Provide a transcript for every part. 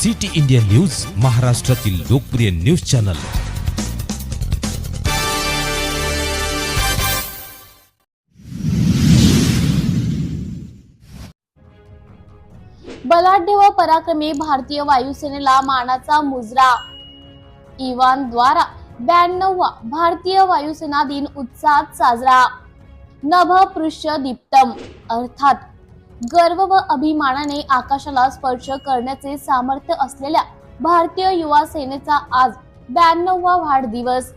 City India news, महाराष्ट्रातील लोकप्रिय news channel. बलाढ्य व पराक्रमी भारतीय वायुसेनेला मानाचा मुजरा। इवान द्वारा 92वा भारतीय वायुसेना दिन उत्साहात साजरा। नभपृष्ठ दीप्तम अर्थात गर्व व अभिमानाने आकाशाला स्पर्श करण्याचे सामर्थ्य असलेल्या भारतीय युवा सेनेचा आज 92वा वाढदिवस।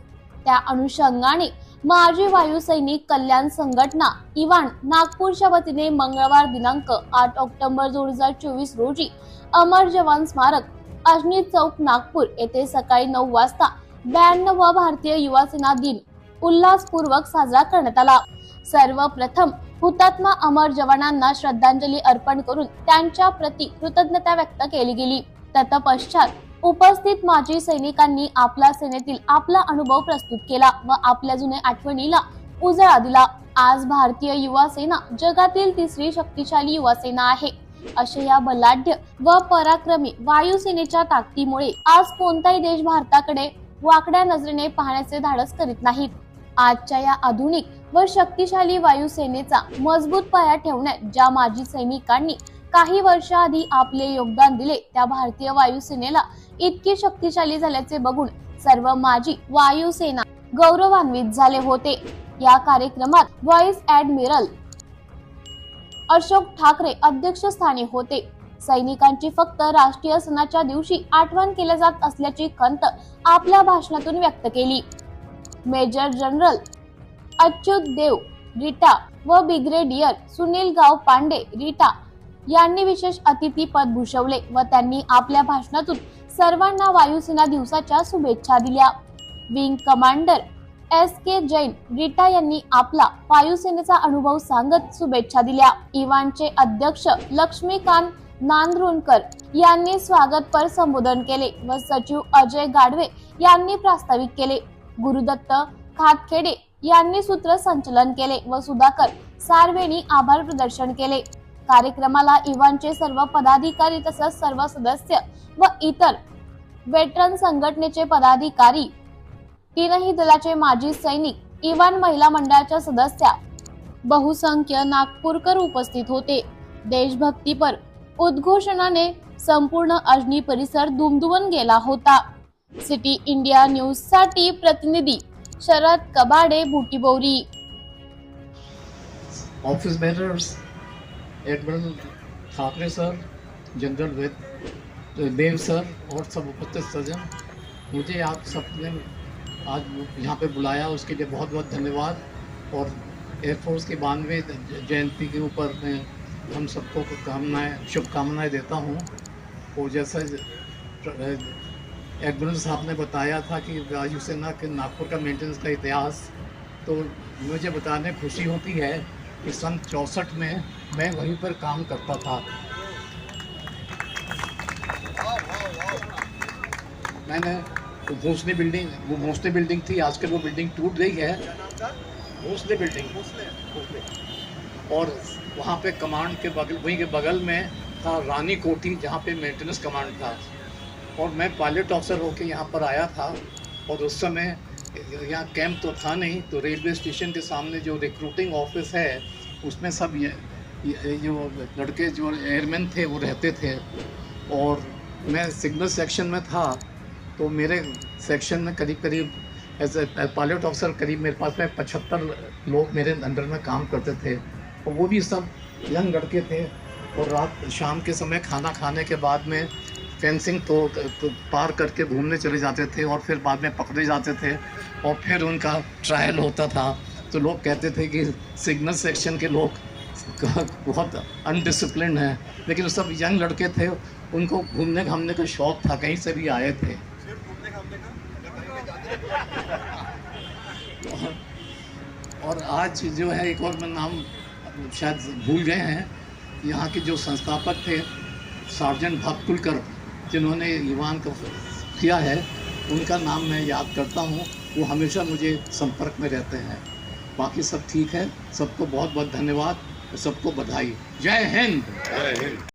त्या अनुषंगाने माजी वायुसैनिक कल्याण संघटना इवान नागपूरच्या वतीने मंगळवार दिनांक 8 ऑक्टोबर 2024 रोजी अमर जवान स्मारक अजनी चौक नागपूर येथे सकाळी 9 वाजता 92वा भारतीय युवा सेना दिन उल्हासपूर्वक साजरा करण्यात आला। सर्वप्रथम हुतात्मा अमर जवानांना श्रद्धांजली अर्पण करून त्यांच्या प्रति कृतज्ञता व्यक्त केली गेली। तत्पश्चात उपस्थित माजी सैनिकांनी आपला सेनेतील आपला अनुभव प्रस्तुत केला व आपल्या जुन्या आठवणीला उजाळा दिला। आज भारतीय युवा सेना जगातील तिसरी शक्तिशाली युवा सेना आहे। अशा या बलाढ्य व पराक्रमी वायुसेनेच्या ताकदीमुळे आज कोणताही देश भारताकडे वाकड्या नजरेने पाहण्याचे धाडस करीत नाहीत। आजच्या या आधुनिक व शक्तिशाली वायुसेनेचा मजबूत पाया ठेवण्यात ज्या माजी सैनिकांनी काही वर्षाआधी आपले योगदान दिले, त्या भारतीय वायुसेनेला इतकी शक्तिशाली झाल्याचे बघून सर्व माजी वायुसेना गौरवान्वित झाले होते। या कार्यक्रमात व्हाईस ऍडमिरल अशोक ठाकरे अध्यक्षस्थानी होते। सैनिकांची फक्त राष्ट्रीय सणाच्या दिवशी आठवण केल्या जात असल्याची खंत आपल्या भाषणातून व्यक्त केली। मेजर जनरल अच्युत देव रिटा व ब्रिगेडियर सुनील गाव पांडे रिटा यांनी विशेष अतिथी पद भूषवले व त्यांनी आपल्या भाषणातून सर्वांना वायुसेना दिवसाच्या शुभेच्छा दिल्या। Wing commander SK Jain Rita यांनी आपला वायुसेनेचा अनुभव सांगत शुभेच्छा दिल्या। इवानचे अध्यक्ष लक्ष्मीकांत नांद्रुणकर यांनी स्वागतपर संबोधन केले व सचिव अजय गाडवे यांनी प्रास्ताविक केले। गुरुदत्त खातखेडे यांनी सूत्रसंचालन केले व सुधाकर सार्वेनी आभार प्रदर्शन केले। कार्यक्रमाला इवानचे सर्व पदाधिकारी तसंच सर्व सदस्य व इतर वेटरन संघटनेचे पदाधिकारी, तीनही दलाचे माजी सैनिक, इवान महिला मंडळाच्या सदस्या, बहुसंख्य नागपूरकर उपस्थित होते। देशभक्तीपर उद्घोषणाने संपूर्ण अजनी परिसर दुमदुमून गेला होता। सिटी इंडिया न्यूज साठी प्रतिनिधी Sharad Kabade, Butibori. Office bearers, admiral Thackeray sir, general Dev sir और सब उपस्थित सज्जन, मुझे आप सबने आज यहाँ पे बुलाया उसके लिए बहुत बहुत धन्यवाद। और एयरफोर्स की 92वीं जयंती के ऊपर मैं हम सबको शुभकामनाएं देता हूँ। और जैसा एडमिरल साहब ने बताया था कि वायुसेना के नागपुर का मेंटेनेंस का इतिहास, तो मुझे बताने खुशी होती है कि सन 64 में मैं वहीं पर काम करता था। मैंने भोसले बिल्डिंग थी, आजकल वो बिल्डिंग टूट गई है, भोसले बिल्डिंग, और वहाँ पे कमांड के बगल, वहीं के बगल में था रानी कोठी जहाँ पे मेंटेनेंस कमांड था। और मैं पायलट ऑफिसर होके यहाँ पर आया था और उस समय यहाँ कैंप तो था नहीं, तो रेलवे स्टेशन के सामने जो रिक्रूटिंग ऑफिस है उसमें सब ये जो लड़के जो एयरमैन थे वो रहते थे। और मैं सिग्नल सेक्शन में था, तो मेरे सेक्शन में करीब एज ए पायलट ऑफिसर करीब मेरे पास में 75 लोग मेरे अंडर में काम करते थे और वो भी सब यंग लड़के थे। और रात शाम के समय खाना खाने के बाद में फेंसिंग तो पार करके घूमने चले जाते थे और फिर बाद में पकड़े जाते थे और फिर उनका ट्रायल होता था। तो लोग कहते थे कि सिग्नल सेक्शन के लोग बहुत अनडिसिप्लिन हैं, लेकिन वो सब यंग लड़के थे, उनको घूमने घामने का शौक़ था, कहीं से भी आए थे। और आज जो है एक और मैं नाम शायद भूल गए हैं, यहाँ के जो संस्थापक थे सार्जेंट भातकुलकर, जिन्होंने इवान को किया है, उनका नाम मैं याद करता हूँ, वो हमेशा मुझे संपर्क में रहते हैं। बाकी सब ठीक है, सबको बहुत बहुत धन्यवाद, सबको बधाई। जय हिंद।